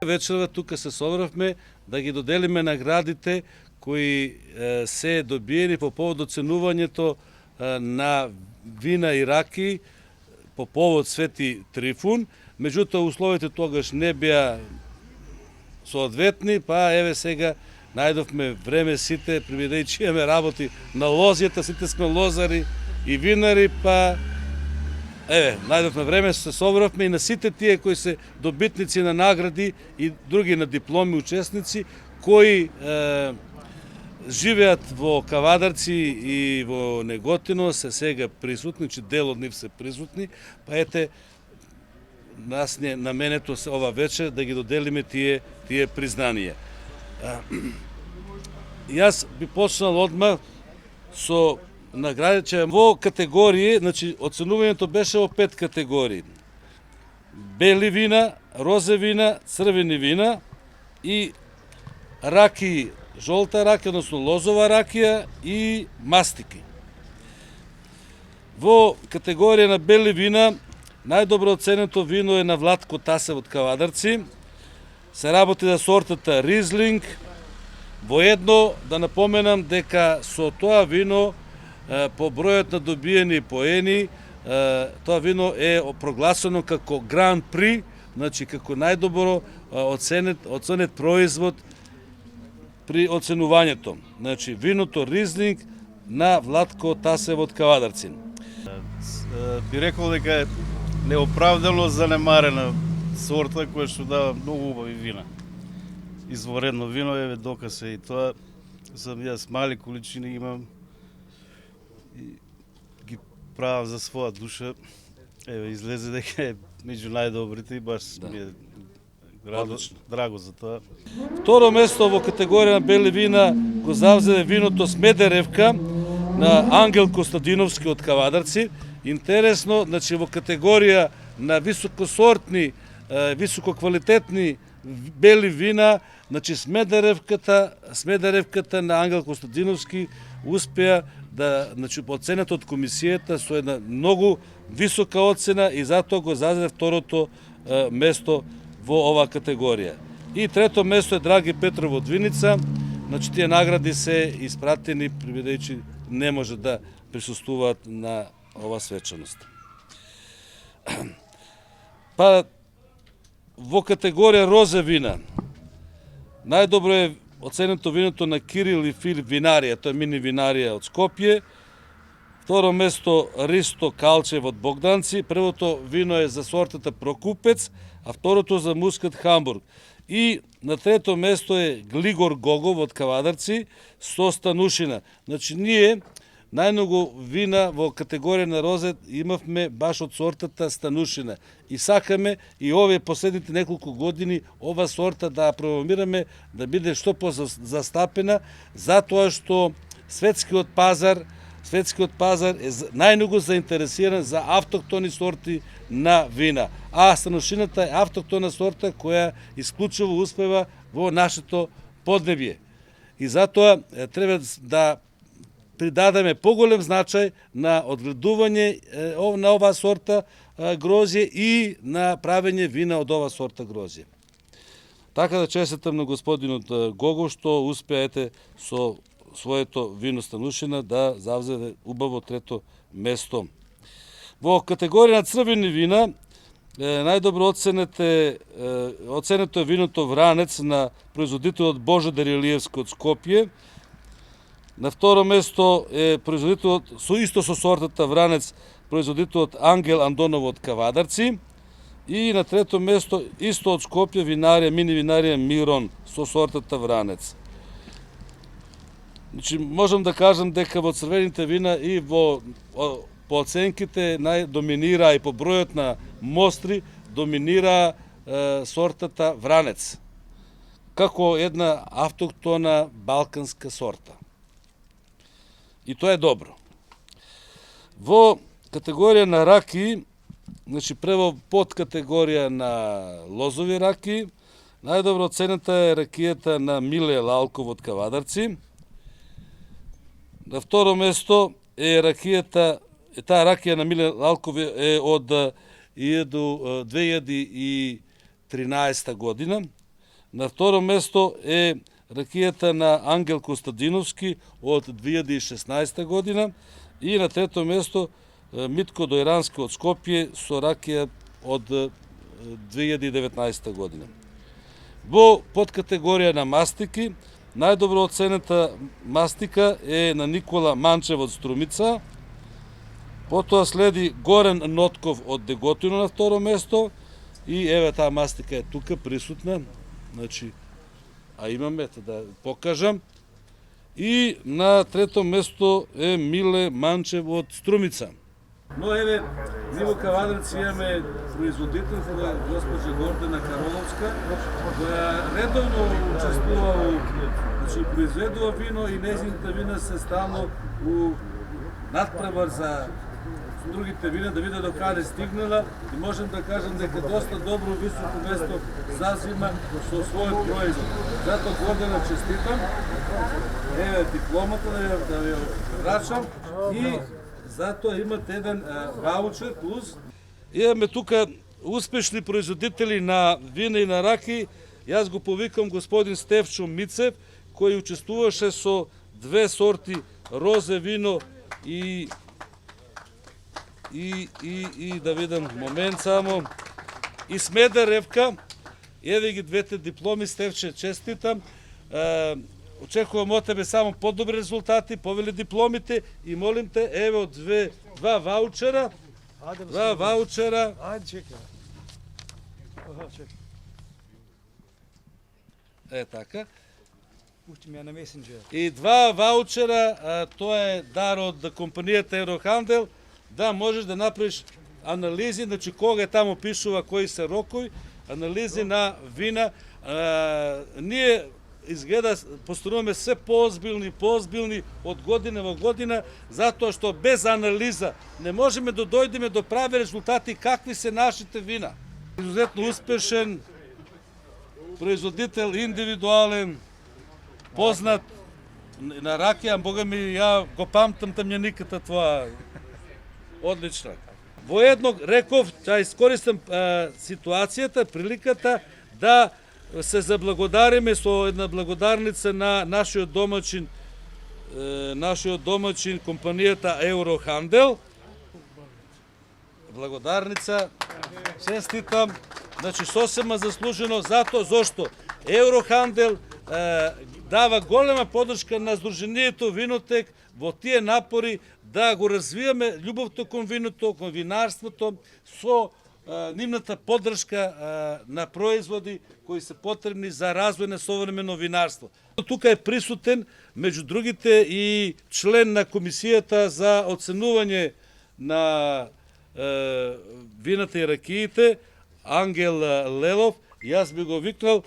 Вечерва тука се собравме да ги доделиме наградите кои се добиени по повод оценувањето на вина и раки по повод Свети Трифун. Меѓутоа условите тогаш не беа соодветни, па еве сега најдовме време сите, бидејќи имаме работи на лозјата, сите сме лозари и винари, па еве, најдовме време, се собравме и на сите тие кои се добитници на награди и други на дипломи учесници, кои живеат во Кавадарци и во Неготино, се сега присутни, че дел од нив се присутни, па ете, нас не наменето ова вечер да ги доделиме тие признанија. Јас би почнал одма со наградите во категории, значи оценувањето беше во 5 категории. Бели вина, розе вина, црвени вина и раки, жолта ракија, односно лозова ракија и мастики. Во категорија на бели вина, најдобро оценето вино е на Владко Тасев од Кавадарци. Се работи за сортата Ризлинг. Воедно да напоменам дека со тоа вино по бројот на добиени поени, тоа вино е прогласено како Гран При, значи како најдобро оценет производ при оценувањето. Значи виното Ризлинг на Владко Тасев од Кавадарци. Би рекол дека е неоправдано занемарена сорта која што дава многу убави вина. Изворедно вино, еве доказ е и тоа. Сам јас мали количини имам и ги правам за своја душа. Еве излезе дека е меѓу најдобрите и баш ми е драго за тоа. Второ место во категорија на бели вина го завзеде виното Смедеревка на Ангел Костадиновски од Кавадарци. Интересно, значи во категорија на високосортни, висококвалитетни бели вина, значи Смедеревката на Ангел Костадиновски успеа да, значи, оценета од комисијата со една многу висока оцена и затоа го зазеде второто место во оваа категорија. И трето место е Драги Петров од Виница. Значи тие награди се испратени, бидејќи не може да присуствуваат на ова свечаност. Па во категорија розе вина најдобро е оценето виното на Кирил и Филип винарија, тоа е мини винарија од Скопје. Второ место Ристо Калчев од Богданци. Првото вино е за сортата Прокупец, а второто за Мускат Хамбург. И на трето место е Глигор Гогов од Кавадарци со Станушина. Значи ние најмногу вина во категорија на розе имавме баш од сортата Станушина. И сакаме и овие последните неколку години ова сорта да промовираме, да биде што позастапена, затоа што светскиот пазар е најмногу заинтересиран за автохтони сорти на вина. А Станушината е автохтона сорта која исклучиво успева во нашето поднебје. И затоа треба да придадеме поголем значај на одгледување на оваа сорта грозје и на правење вина од оваа сорта грозје. Така да честитам на господинот Гогов што успеете со своето вино Станушина да завзеде убаво трето место. Во категорија на црвени вина најдобро оценето е виното Вранец на производителот Божидар Илиевски од Скопје. На второ место е производителот со сортата Вранец, производителот Ангел Андонов од Кавадарци. И на трето место исто од Скопје мини винарија Мирон со сортата Вранец. Значи, можам да кажам дека во црвените вина и по оценките доминира и по бројот на мостри доминира сортата Вранец како една автохтона балканска сорта. И тоа е добро. Во категорија на раки, значи прво под категорија на лозови раки, најдобро оценета е ракијата на Миле Лалков од Кавадарци. На второ место е ракијата, таа ракија на Миле Лалков е од 2013 година. На второ место е ракијата на Ангел Костадиновски од 2016 година и на трето место Митко Дојрански од Скопје со ракија од 2019 година. Во подкатегорија на мастики, најдобро оценета мастика е на Никола Манчев од Струмица, потоа следи Горен Нотков од Деготино на второ место и еве таа мастика е тука присутна, значи, а имаме да покажам. И на трето место е Миле Манчев од Струмица. Но еве, ние во Кавадарци имаме производителка госпожа Гордана Кароловска, која редовно учествува, значи произведува вино и нејзините вина се стално у надпревар за другите вина, да види до каде стигнала и можем да кажем дека доста добро високо место зазима со својот производ. Затоа Гордана честитам, еве дипломата да ја врачам и затоа имате еден ваучер плюс. Имаме тука успешни производители на вина и на раки. Јас го повикам господин Стефчо Мицев, кој учествуваше со две сорти розе вино и да видам момент само. И Смедеревка. Еве ги двете дипломи, Стефче, честитам. Очекувам од тебе само подобри резултати, повели дипломите и молим те, еве од два ваучера. Два ваучера. Ајде, чекай. Чекай. Е така. Пушти ми ја на месенџер. И два ваучера, тоа е дар од компанијата Еврохандел, да можеш да направиш анализи, значи кога таму пишува кои се рокови, анализи на вина. Ние изгледа постануваме се поозбилни од година во година, затоа што без анализа не можеме да дојдеме до прави резултати какви се нашите вина. Изузетно успешен производител, индивидуален, познат на ракија, бога ми, ја го памтам тамњаниката твоја. Одлично. Во едно реков, ќе искористам ситуацијата, приликата да се заблагодариме со една благодарница на нашиот домаќин компанијата Еврохандел. Благодарница, честитам, значи сосема заслужено, затоа зошто Еврохандел дава голема поддршка на Сдруженијето Винотек во тие напори да го развиваме љубовта кон виното, кон винарството, со нивната поддршка на производи кои се потребни за развој на современо винарство. Тука е присутен, меѓу другите, и член на комисијата за оценување на вината и ракиите, Ангел Лелов. Јас би го викнал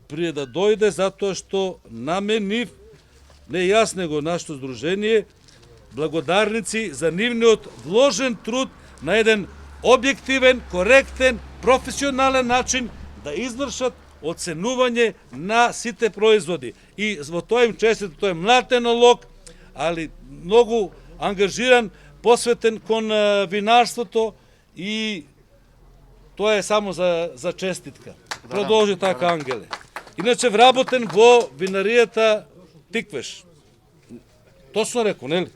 прие да дојде, затоа што наменив, не јас него нашето здружение, благодарници за нивниот вложен труд на еден објективен, коректен, професионален начин да извршат оценување на сите производи. И во тоа им честито, тој е млад енолог, али многу ангажиран, посветен кон винарството и тоа е само за честитка. Продолжи така, Ангеле. Иначе вработен во винаријата Тиквеш. Точно реко, нели?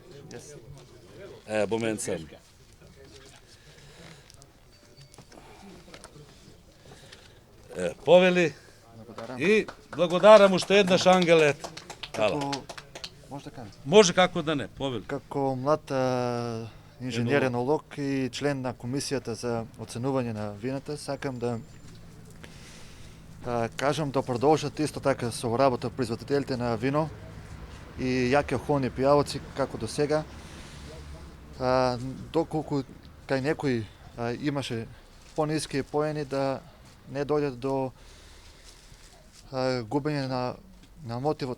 Момент сам. Повели. И благодарам уште еднаш, Ангеле. Може да кажем. Може, како да не, повели. Како млад инженер енолог и член на комисијата за оценување на вината, сакам да кажам да продолжат исто така со работа производителите на вино и јаки алкохолни пијалоци како до сега. Доколку кај некои имаше пониски поени, да не дојде до губење на мотивот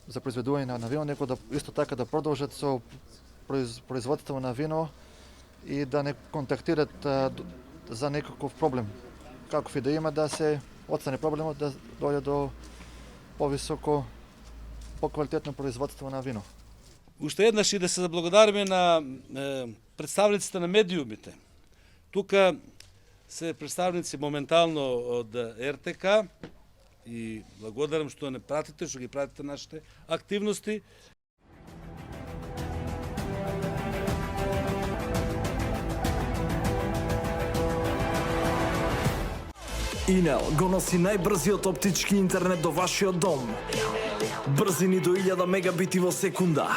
за произведување на вино, него да исто така да продолжат со производство на вино и да не контактират за некаков проблем. Каков и да има, да се отстрани проблемот, да дојде до повисоко, поквалитетно производство на вино. Уште еднаш и да се заблагодариме на представниците на медиумите. Тука се представници моментално од РТК, И благодарам што не пратите, што ги пратите нашите активности. Инел го носи најбрзиот оптички интернет до вашиот дом. Брзини до 1000 мегабити во секунда.